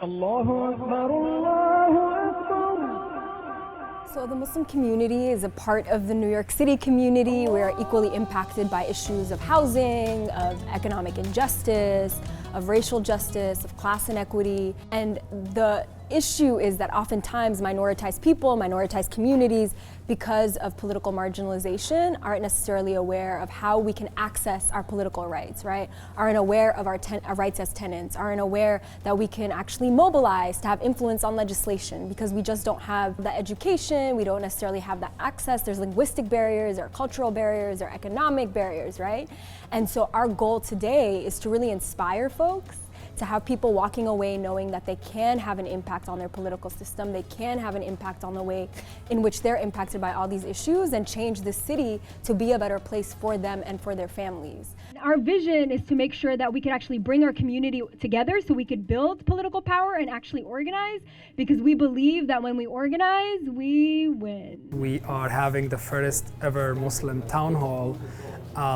Allahu Akbar, Allahu Akbar. So the Muslim community is a part of the New York City community. We are equally impacted by issues of housing, of economic injustice, of racial justice, of class inequity. And the issue is that oftentimes minoritized people, minoritized communities, because of political marginalization, aren't necessarily aware of how we can access our political rights, right? Aren't aware of our rights as tenants, aren't aware that we can actually mobilize to have influence on legislation, because we just don't have the education, we don't necessarily have the access. There's linguistic barriers, there are cultural barriers, there are economic barriers, right? And so our goal today is to really inspire folks, to have people walking away knowing that they can have an impact on their political system, they can have an impact on the way in which they're impacted by all these issues, and change the city to be a better place for them and for their families. Our vision is to make sure that we can actually bring our community together so we could build political power and actually organize, because we believe that when we organize, we win. We are having the first ever Muslim town hall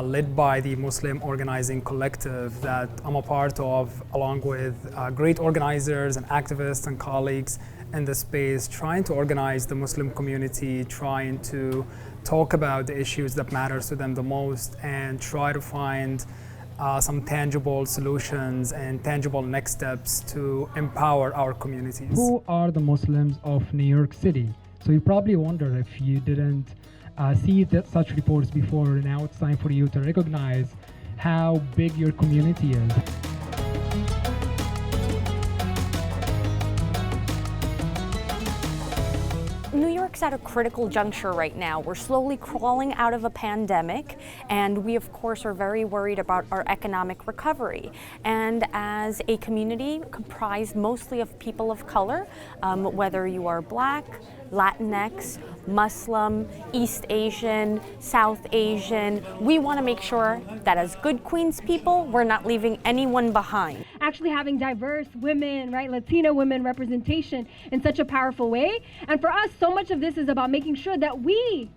led by the Muslim Organizing Collective that I'm a part of, along with great organizers and activists and colleagues in the space, trying to organize the Muslim community, trying to talk about the issues that matters to them the most, and try to find some tangible solutions and tangible next steps to empower our communities. Who are the Muslims of New York City? So you probably wonder, if you didn't see such reports before, now it's time for you to recognize how big your community is. New York's at a critical juncture right now. We're slowly crawling out of a pandemic, and we of course are very worried about our economic recovery. And as a community comprised mostly of people of color, whether you are Black, Latinx, Muslim, East Asian, South Asian, we want to make sure that as good Queens people, we're not leaving anyone behind. Actually having diverse women, right, Latina women representation in such a powerful way. And for us, so much of this is about making sure that we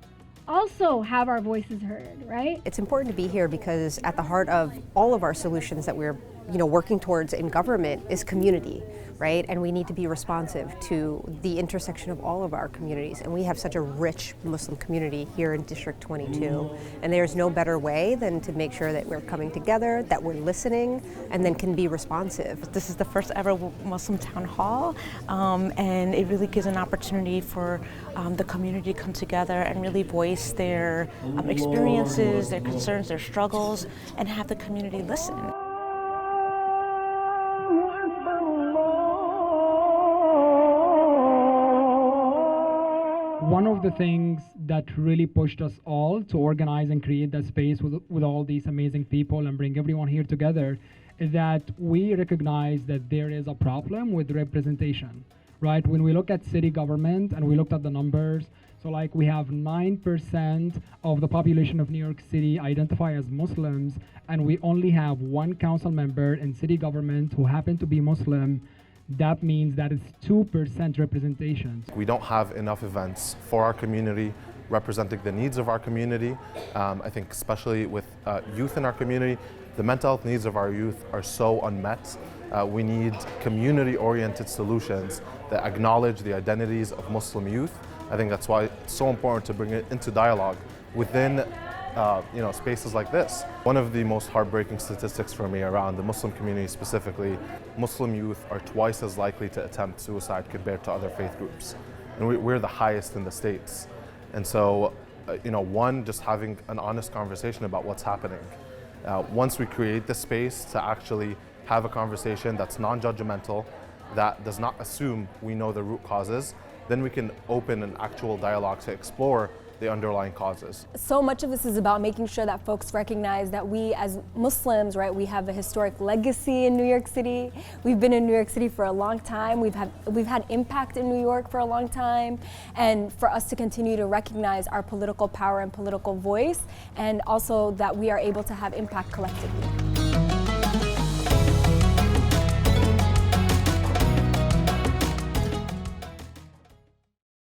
also have our voices heard, right? It's important to be here because at the heart of all of our solutions that we're working towards in government is community, right? And we need to be responsive to the intersection of all of our communities. And we have such a rich Muslim community here in District 22. And there's no better way than to make sure that we're coming together, that we're listening, and then can be responsive. This is the first ever Muslim town hall, and it really gives an opportunity for the community to come together and really voice their experiences, their concerns, their struggles, and have the community listen. One of the things that really pushed us all to organize and create that space with all these amazing people and bring everyone here together is that we recognize that there is a problem with representation, right? When we look at city government and we looked at the numbers, so like we have 9% of the population of New York City identify as Muslims, and we only have one council member in city government who happen to be Muslim. That means that it's 2% representation. We don't have enough events for our community, representing the needs of our community. I think especially with youth in our community, the mental health needs of our youth are so unmet. We need community-oriented solutions that acknowledge the identities of Muslim youth. I think that's why it's so important to bring it into dialogue within spaces like this. One of the most heartbreaking statistics for me around the Muslim community specifically, Muslim youth are twice as likely to attempt suicide compared to other faith groups. And we're the highest in the States. And so, one, just having an honest conversation about what's happening. Once we create the space to actually have a conversation that's non-judgmental, that does not assume we know the root causes, then we can open an actual dialogue to explore the underlying causes. So much of this is about making sure that folks recognize that we as Muslims, right, we have a historic legacy in New York City. We've been in New York City for a long time. We've had impact in New York for a long time. And for us to continue to recognize our political power and political voice, and also that we are able to have impact collectively.